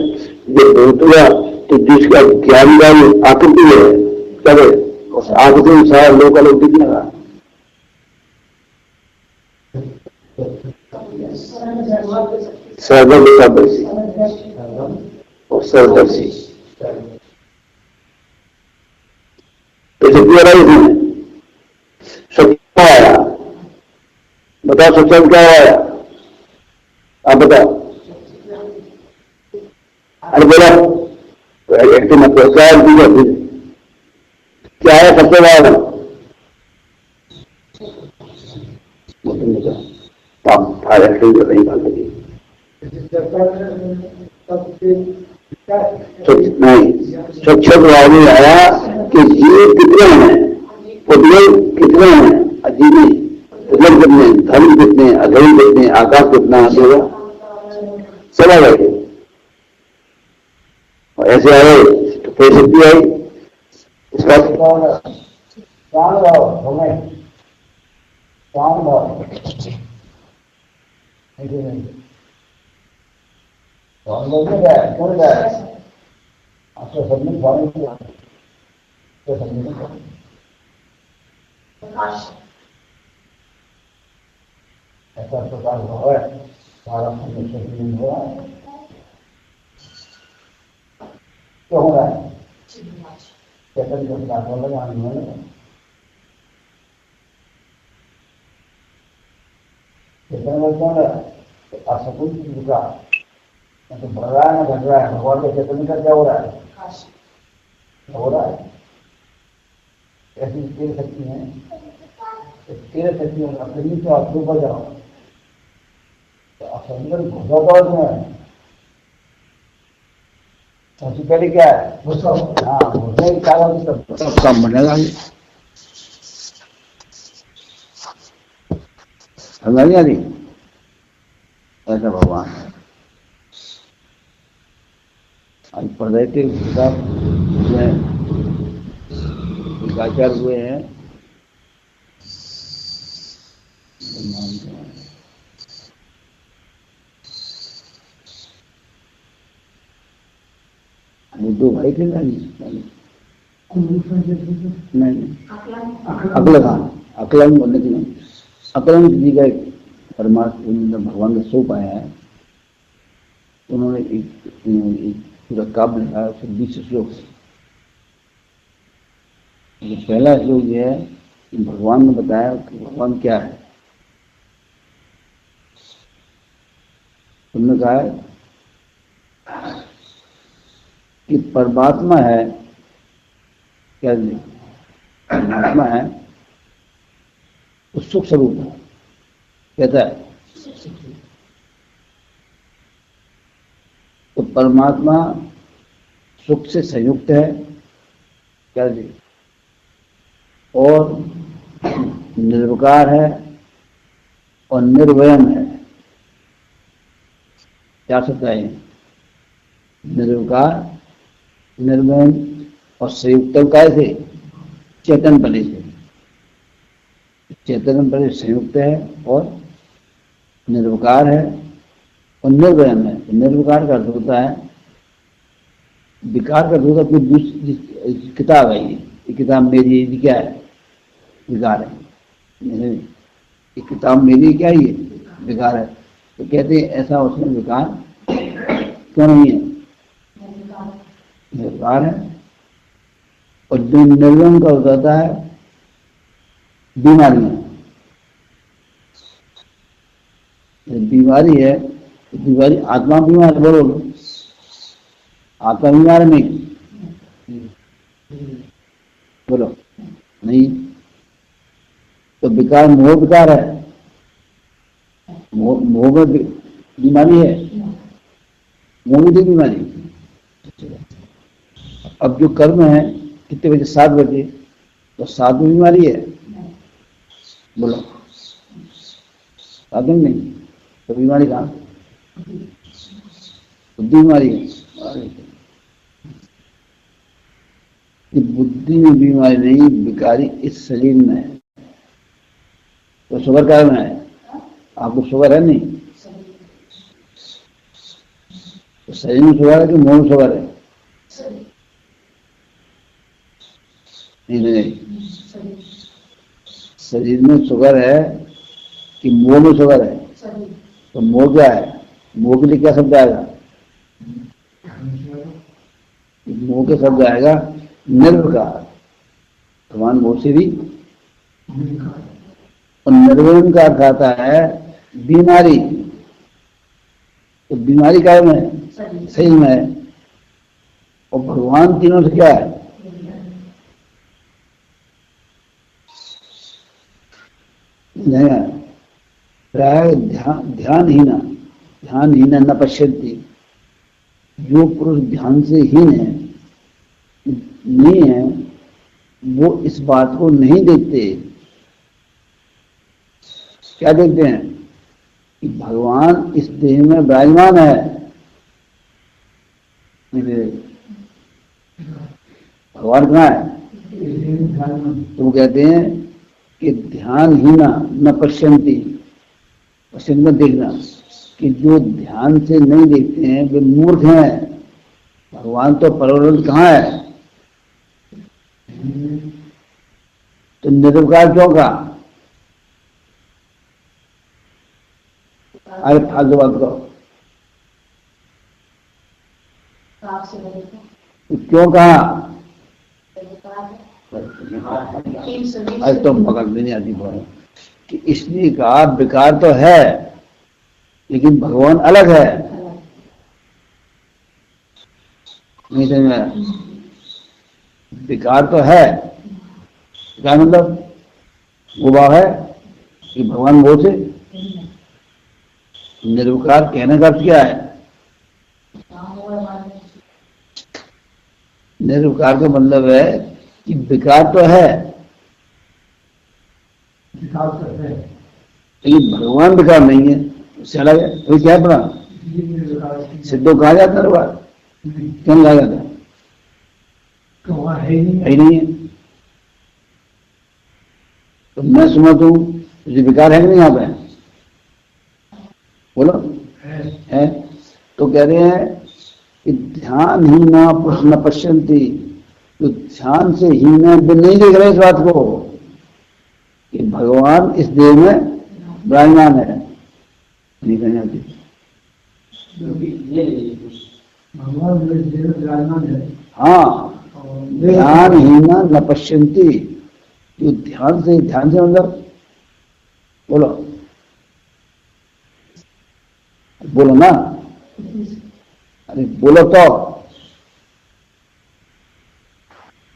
जो बोलता तो जिसका ज्ञान का आकृति है, करे उस आकृति में सारा लोग अलग दिखने लगा। सर्वदर्शी और सर्वदर्शी तो शक्ति आ रहा है इसमें। सत्य आया, बताओ सत्संग क्या आया? आप बताओ। अरे बोला तो एक मतलब क्या है सबसे बड़ा? नहीं बात लगी स्वच्छ भाव में आया कि जीव कितने हैं, उद्योग कितने हैं, अजीबी उद्योग कितने, धर्म कितने, अधर्म कितने, आकाश कितना होगा, सब आ गए। और ऐसे आए तो फिर शक्ति आई, इसका ऐसा प्रकार हुआ है, सारा नहीं हो रहा है, क्यों हो रहा है? चेतन को लगा चेतन में कौन है? असकुल चीज का तो बढ़ रहा है ना घट रहा है? भगवान के चेतन का क्या हो रहा है? हो रहा है। ऐसी तेरे शक्ति है, तेरे शक्ति अपनी से आप ऊपर जाओ तो आप अंदर घुसा तो उसमें सबसे पहले क्या है हाँ घुसने की चाल होगी तब काम बनेगा ये। समझ नहीं आ रही? ऐसा भगवान है। आज पढ़ रहे थे किताब में एक आचार्य हुए हैं वो दो भाई थे ना नहीं अकलंग बोलने की नहीं। अकलंग जी का एक परमात्मा भगवान का स्वरूप आया है। उन्होंने एक पूरा काव्य लिखा है, उसके 20 श्लोक से। पहला श्लोक ये है कि भगवान ने बताया कि भगवान क्या है। उन्होंने कहा है कि परमात्मा है, क्या जी परमात्मा है वो सुख स्वरूप है। कहता है तो परमात्मा सुख से संयुक्त है, क्या जी, और निर्विकार है और निर्वयम है। क्या सकता है? निर्विकार, निर्वयम और संयुक्त कैसे? चेतन बने से। चेतन बने संयुक्त है और निर्विकार है और निर्वयम है। निर्विकार का अर्थ होता है, विकार का अर्थ होता है कोई दूसरी किताब है, ये किताब मेरी, ये क्या है? विकार है। ये किताब मेरी क्या है? ये विकार है। तो कहते हैं ऐसा उसमें विकार क्यों नहीं है? निर्विकार है। और जो निर्वयम का होता है बीमारियां। बीमारी है, बीमारी आत्मा बीमार, बोलो आत्मा बीमार नहीं, बोलो नहीं। तो विकार मोह विकार है, मोह में बीमारी है, मोह में भी बीमारी। अब जो कर्म है कितने बजे? 7 बजे, तो 7 में बीमारी है, बोलो 7 में नहीं, तो बीमारी कहाँ? बुद्धि बीमारी है। बुद्धि में बीमारी नहीं, बीमारी इस शरीर में है। तो शुगर क्या में है? आपको शुगर है नहीं? तो शरीर में शुगर है कि मुंह में शुगर है? नहीं, शरीर में शुगर है कि मुंह में शुगर है? तो मोह क्या है? मोह के लिए क्या शब्द आएगा? मोह के शब्द आएगा निर्विकार। भगवान मोह से भी, और निर्वयम का अर्थ आता है बीमारी। तो बीमारी क्या में है? शरीर में है। और भगवान तीनों से क्या है? नहीं है। प्राय ध्यानहीन न पश्यन्ति। जो पुरुष ध्यान से हीन है, नहीं है, वो इस बात को नहीं देखते। क्या देखते हैं? कि भगवान इस देह में विराजमान है। भगवान कहाँ है? तो वो कहते हैं कि ध्यानहीना न पश्यन्ति। पश्यन्ति में देखना, कि जो ध्यान से नहीं देखते हैं वे मूर्ख हैं। भगवान तो परवरत कहाँ है? तो निर्विकार क्यों कहा? अरे फालतू बात करो। क्यों कहा? आज तो पकड़ भी नहीं आती बोल कि इसलिए कहा विकार तो है लेकिन भगवान अलग है। नहीं समझ में? विकार तो है, क्या मतलब? वो भाव है कि भगवान वो से निर्विकार कहने का अर्थ क्या है? निर्विकार का मतलब है कि विकार तो है, लेकिन भगवान विकार नहीं है, उससे अलग है। तो क्या पड़ा सिद्धों कहा जाता है, क्यों कहा जाता है? है ही नहीं है। तो मैं समझ हूं तुझे विकार है कि नहीं? यहाँ पे बोलो है। तो कह रहे हैं कि ध्यान ही न पश्यंती, तो ध्यान से ही नहीं देख रहे इस बात को कि भगवान इस देह में विराजमान है, नहीं कहने आती। भगवान विराजमान है। हाँ, ध्यान ही न पश्यंती, जो ध्यान से मतलब बोलो बोलो ना, अरे बोलो तो।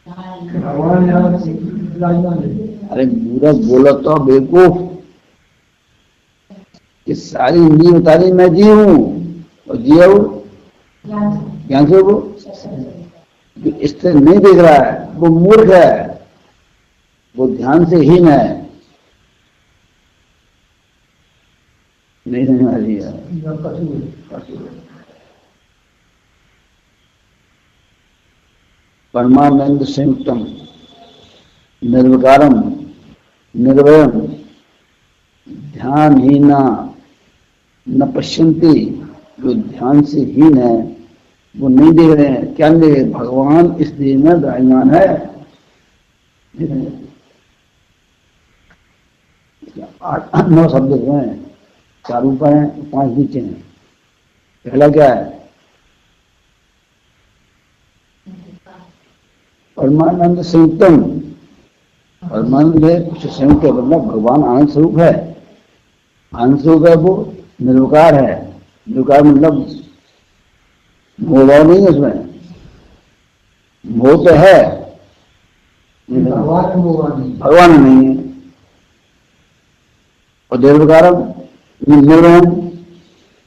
भगवान विराजमान है। अरे मूर्ख बोलो तो बेवकूफ, कि सारी इंद्रिय उतारी मैं जी हूं और जिया हूं ज्ञान से। वो इससे नहीं देख रहा है, वो मूर्ख है, वो ध्यान से हीन है। नहीं समझ आ रही है। परमानंद संयुक्तम निर्विकारम निर्वयम ध्यानहीना न पश्यंती, जो ध्यान से हीन है वो नहीं देख रहे हैं। क्या नहीं देख रहे? भगवान इस देह में विराजमान है। 8-9 शब्द हैं, 4 ऊपर हैं, 5 नीचे हैं। पहला क्या है? परमानंद संयुक्तम। परमानंद है, कुछ संयुक्त है, मतलब भगवान आनंद स्वरूप है। आनंद स्वरूप है, वो निर्विकार है। निर्विकार मतलब मोह नहीं है उसमें, मोह तो है, भगवान नहीं है। और निर्विकारम निर्वयम,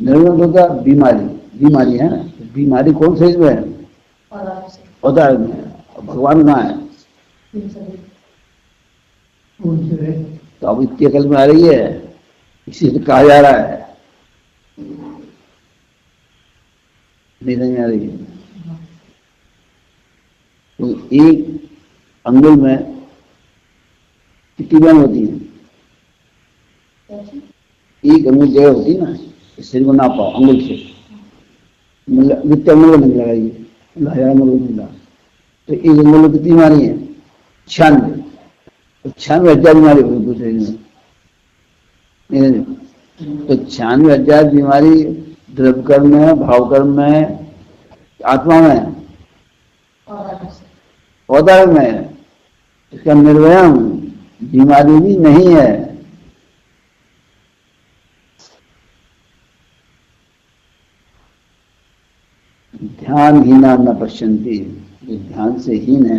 निर्वयम होता है बीमारी है ना। बीमारी कौन से में है? पदार्थ में है। और भगवान कहाँ है? तो अब इतनी अकल में आ रही है, इसी से कहा जा रहा है। नहीं समझ आ रही है। तो एक अंगुल में कितनी बयान होती है? एक अंगुल जगह होती है ना, शरीर को नापा अंगुल से, मतलब वित्त अंगुल नहीं लगाइए, 1000 अंगुल मिला। तो एक अंगुल में कितनी बीमारी है? 96। तो 96,000 बीमारी होगी पूरे शरीर में। तो 96,000 बीमारी द्रव्य कर्म में, भाव कर्म में, आत्मा में, पौधा में। इसका निर्वयम बीमारी भी नहीं है। ध्यान हीना न पश्यंती, जो ध्यान से हीन है,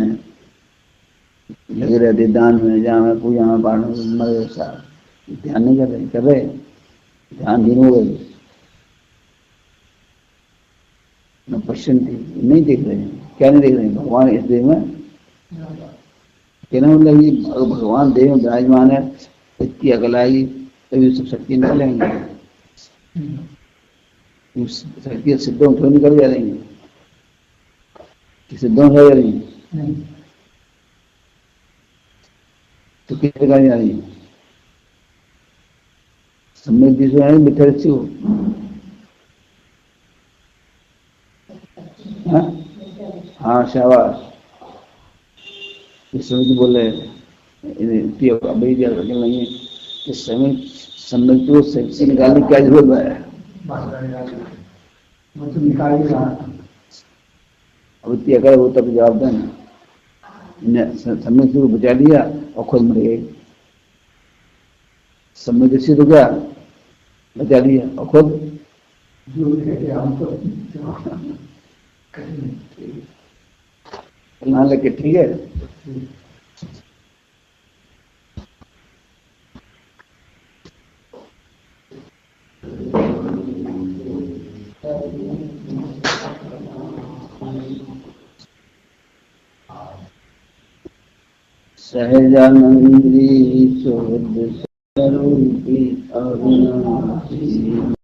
लगे रहते दान में, जहाँ में पूजा में, पाठ में, मरे साथ ध्यान नहीं कर रहे, ध्यान हीन हो गए। न पश्यंती, नहीं देख रहे हैं। क्या नहीं देख रहे हैं? भगवान इस देह में, कहना मतलब ये भगवान देह में विराजमान है। इतनी अकल आई तभी सब शक्ति निकल जाएंगे। शक्ति सिद्धों थोड़ी निकल जा रही है, सिद्धों से जा रही है, तो किस प्रकार जा रही है? समृद्धि से है, मिठा रची हो। हाँ शाबाश। इस समय की बोल रहे नहीं है, इस समय समृद्धि से निकालने की क्या जरूरत है? अब इतनी अगर हो तब जवाब देना। समृद्धि को बचा लिया और खुद मर गए। समृद्धि से तो क्या बचा लिया और खुद ना लेके। ठीक है, सहजानंदी सुहृद स्वरूपी अविनाशी।